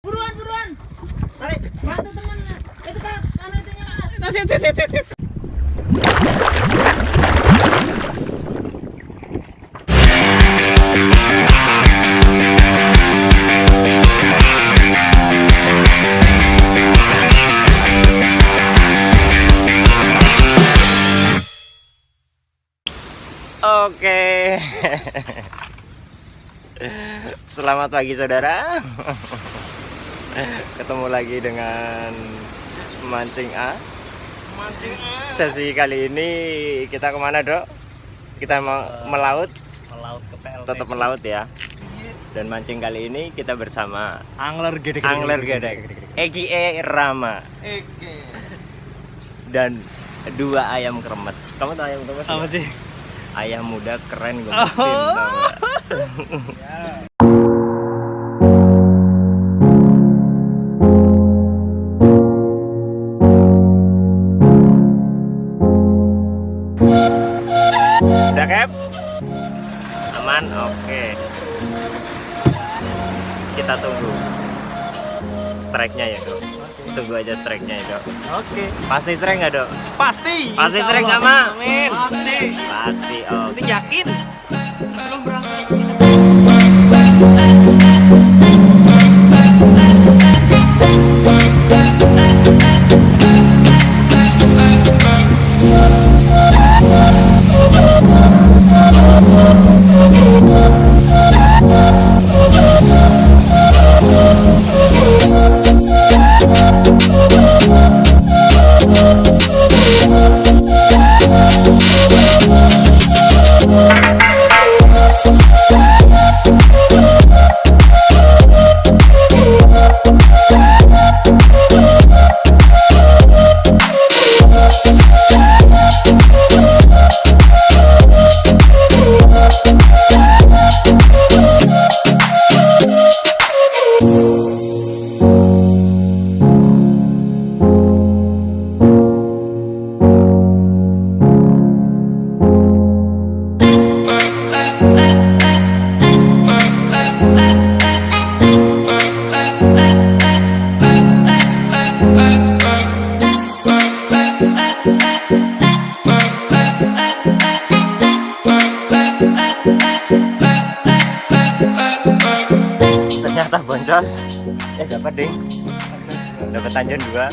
Buruan. Tarik. Bantu temannya. Itu Kak, sana itunya Kak. Sit. Oke. Selamat pagi saudara. Ketemu lagi dengan Mancing A. Sesi kali ini kita kemana Dok? Kita mau melaut Melaut ke PLT. Tetap melaut ya. Dan mancing kali ini kita bersama Angler gede. Egi Rama dan 2 ayam kremes. Kamu tahu ayam kremes? Apa sih? Ayam muda keren gemesin, tau gak? Udah Cap? Aman? Oke. Kita tunggu strike-nya ya Dok. Tunggu aja strike-nya ya Dok. Oke. Pasti strike nggak Dok? Pasti Strike nggak Mak? Amin. Pasti, oke. Ini yakin. Sebelum berangkat. Ternyata boncos. Dapat deh. Dapat tanjun 2.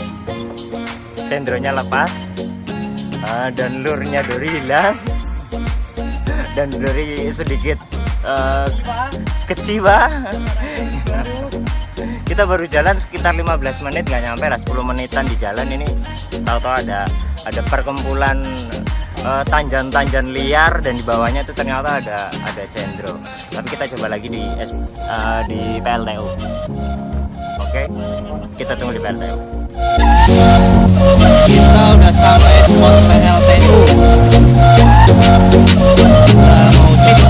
Sendronya lepas. Dan lurnya Dori hilang. Dan Dori sedikit kecewa. Kita baru jalan sekitar 15 menit, nggak nyampe lah 10 menitan di jalan ini. Tahu-tahu ada perkumpulan tanjan-tanjan liar dan di bawahnya itu ternyata ada cendro. Tapi kita coba lagi di PLTU. Oke, kita tunggu di PLTU. Kita udah sampai spot PLTU. Udah mau tis.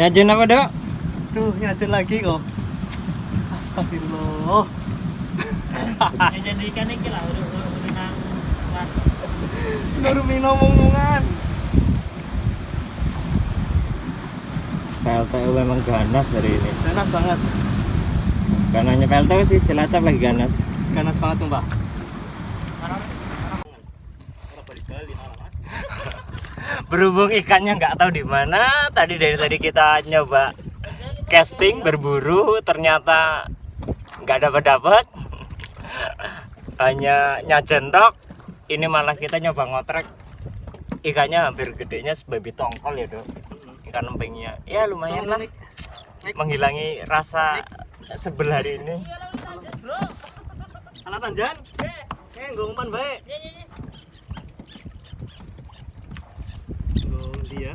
Nyajun apa Dok? Duh, nyajun lagi kok. Astagfirullah. Ya jadi ikan iki lah udah nang Baru minum omongan. PLTU memang ganas hari ini. Ganas banget. Kanannya PLTU sih Cilacap lagi ganas. Ganas banget sumpah. Berhubung ikannya nggak tahu di mana, tadi dari tadi kita nyoba casting berburu, ternyata nggak dapat, hanya nyajentok. Ini malah kita nyoba ngotrek, ikannya hampir gedenya sebabi tongkol ya dok. Ikan empingnya, ya lumayan lah, menghilangi rasa sebel hari ini. Anak tanjan. Nggak umpan baik. Dia.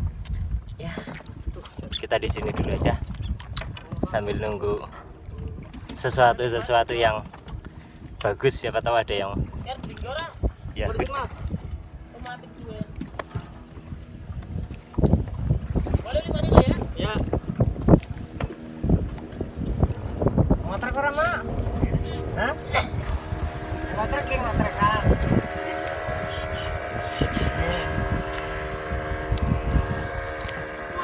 Ya, kita di sini dulu aja sambil nunggu sesuatu yang bagus. Siapa tahu ada yang ya. Ya. Ngotrek orang mak? Hah? Ngotrekan.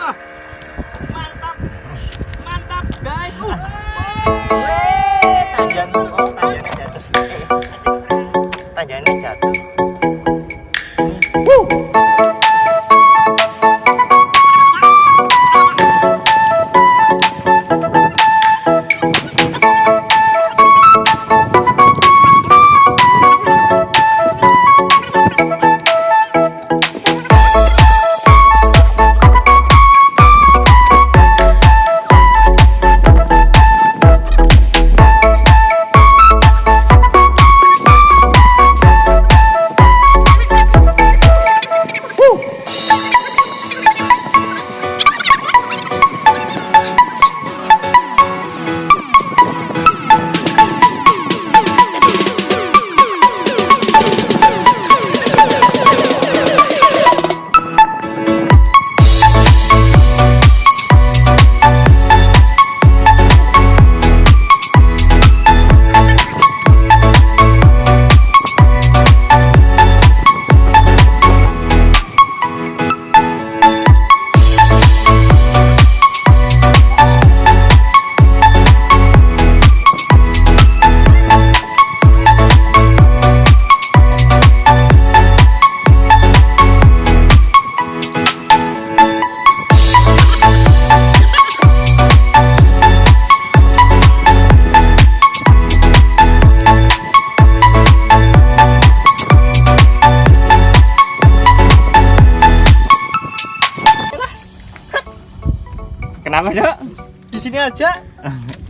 Wah. Mantap guys. Tanjannya jatuh. Kenapa dok? Di sini aja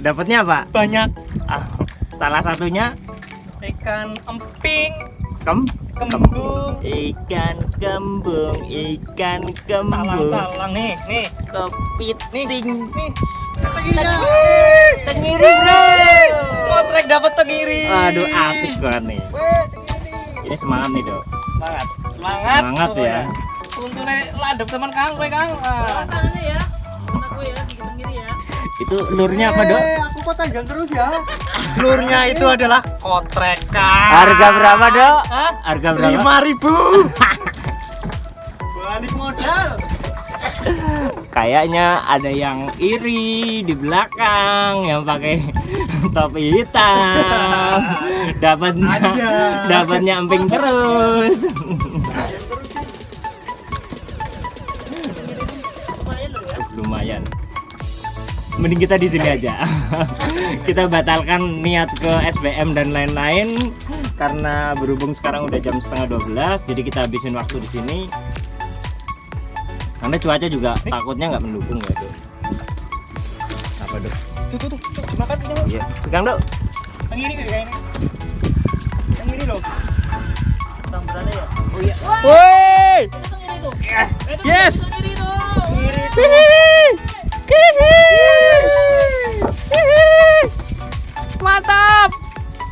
Dapatnya apa? banyak Salah satunya ikan emping, kembung. ikan kembung, talang nih, kepiting, nih, tenggirinya. tenggiri bro. Ngotrek dapat tenggiri. Aduh asik banget nih. Ini semangat nih dok. Semangat ya. Untungnya ladep teman Kang, Kang. Tangannya ya. Aku ya, di kiri ya. Itu lurnya apa dok? Aku kok tanjang terus ya. Lurnya itu adalah kotrekan. Harga berapa dok? Hah? Harga berapa? 5.000. Balik modal. Kayaknya ada yang iri di belakang yang pakai topi hitam. Dapatnya emping terus. Lumayan. Mending kita di sini aja. Kita batalkan niat ke SBM dan lain-lain karena berhubung sekarang udah jam 11:30, jadi kita habisin waktu di sini. Karena cuaca juga takutnya nggak mendukung ya dok. Apa dok? Tuh, makan punya. Iya. Pegang dok. Yang ini kayak ini. Yang ini loh. Tambalannya ya. Oh iya. Woi! Tenggiri tuh. Yes. Tenggiri tuh. Mantap.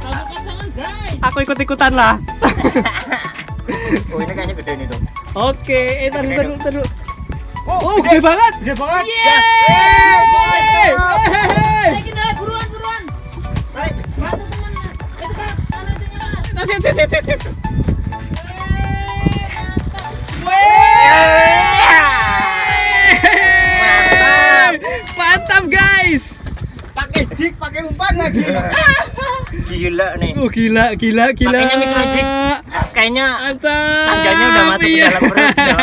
Kamu pasangan guys. Aku ikut-ikutan lah. Oh ini kayaknya gede nih dok. Oke, taruh. Oh, gede banget. Gede banget. Naikin dah, buruan. Tarik. Bantu temannya. Itu kan, tanah itu nyala. Sit. Mantap guys. Pakai jig, pakai umpan lagi. Gila nih. Gila. Pakainya micro jig. Kayaknya Mantap. tangganya udah masuk ke dalam perut. Dok.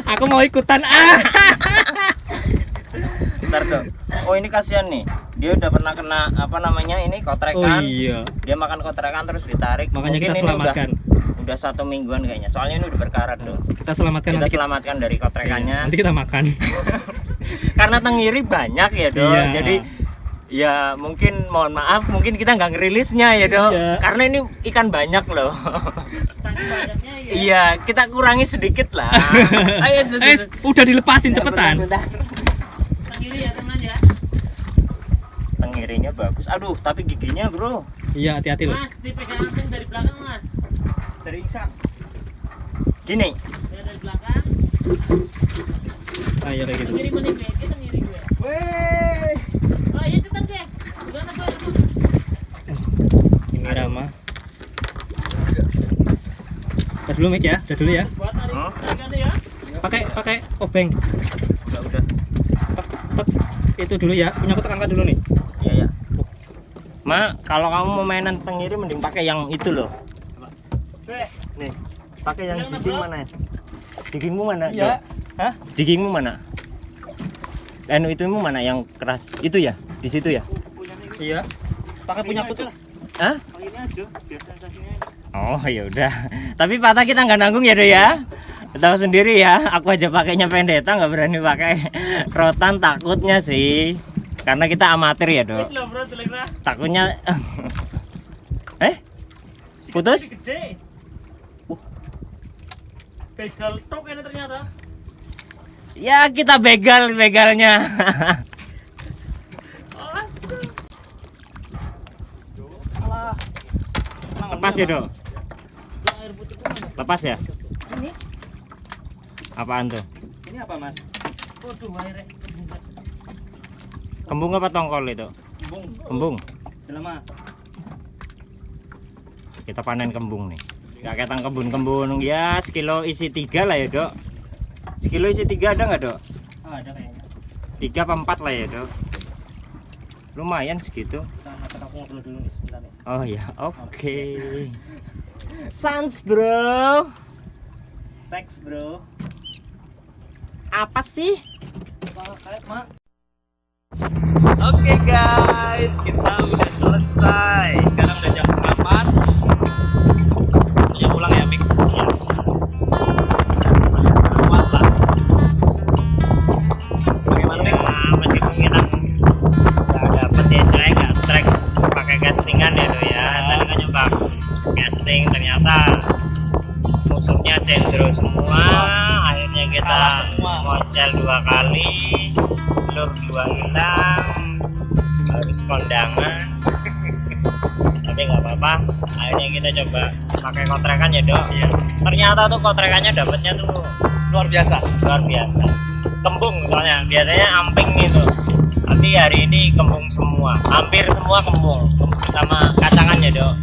Aku mau ikutan. Ntar dok. Oh ini kasihan nih. Dia udah pernah kena apa namanya ini kotrekan. Oh iya. Dia makan kotrekan terus ditarik. Makanya Mungkin kita ini selamatkan. Udah 1 mingguan kayaknya. Soalnya ini udah berkarat dok. Kita selamatkan Kita nanti. selamatkan dari kotrekannya. Nanti kita makan. Karena tenggiri banyak ya dok. Iya. Jadi ya mungkin mohon maaf mungkin kita nggak ngerilisnya ya dok. Iya. Karena ini ikan banyak loh. Tangki banyaknya ya. Iya kita kurangi sedikit lah. Ayo Udah dilepasin cepetan. Tangkiri ya teman ya. Tenggirinya bagus. Aduh tapi giginya bro. Iya, hati-hati loh. Mas, dipegang langsung dari belakang mas. Dari Isak. Gini. Ya, dari belakang. Ayo kayak gitu. Tangkiri mana gue? Kita ngiri gue. Weh. Oh iya cepetan gue. Gimana gue? Ini Rama. Udah dulu Mik ya, udah dulu ya. Buat hari ya. Pakai obeng. Udah. Tek, itu dulu ya. Punya aku tekankan dulu nih. Iya ya. Ma, kalau kamu mau mainan tenggiri mending pakai yang itu loh. Gue. Nih, pakai yang Yang mana, jiging bro? mana? Jigingmu mana? Iya. Dok? Hah? Jigingmu mana? Itumu mana yang keras? Itu ya? Di situ ya? Iya. Pakai punya aku tuh. Hah? Pakai ini aja, biar sensasinya. Oh ya udah. Tapi patah kita nggak nanggung ya deh ya. Tahu sendiri ya. Aku aja pakainya pendeta nggak berani pakai rotan takutnya sih. Karena kita amatir ya dok. Itu loh bro, tuh lah. Takutnya. Putus? Gede. Begal tok ini ternyata. Ya kita begalnya. Awesome. Lepas ya dok. Air putih pun ada. Lepas ya. Ini. Apaan tuh? Ini apa, Mas? Waduh, airnya. Kembung apa tongkol itu? Bung. Kembung. Udah lama. Kita panen kembung nih. Gak ketang kebun-kebun ya sekilo isi 3 lah ya dok. Sekilo isi 3 ada nggak dok? Oh, ada kayaknya. 3 apa 4 lah ya dok. Lumayan segitu. Aku ngobrol dulu nih sebentar nih. Oh ya oke. Sans bro. Seks, Bro. Apa sih? Mak. Oke guys, kita udah selesai. Sekarang udah jam 8. Punya pulang ya, Mik. Ya. Puas lah. Bagaimana, Mik? Meskipun kita nggak dapet ya nggak strike pakai castingan ya tuh ya. Tadi kan nyoba casting ternyata musuhnya cendro semua. Akhirnya kita Kalah semua. moncel 2 kali, lur 2 hilang, harus kondangan. Tapi nggak apa-apa. Akhirnya kita coba pakai kotrekan ya dok. Iya. Ternyata tuh kotrekannya dapatnya tuh Luar biasa. luar biasa. Kembung soalnya biasanya amping gitu. Tapi hari ini kembung semua, hampir semua kembung sama kacangannya dok.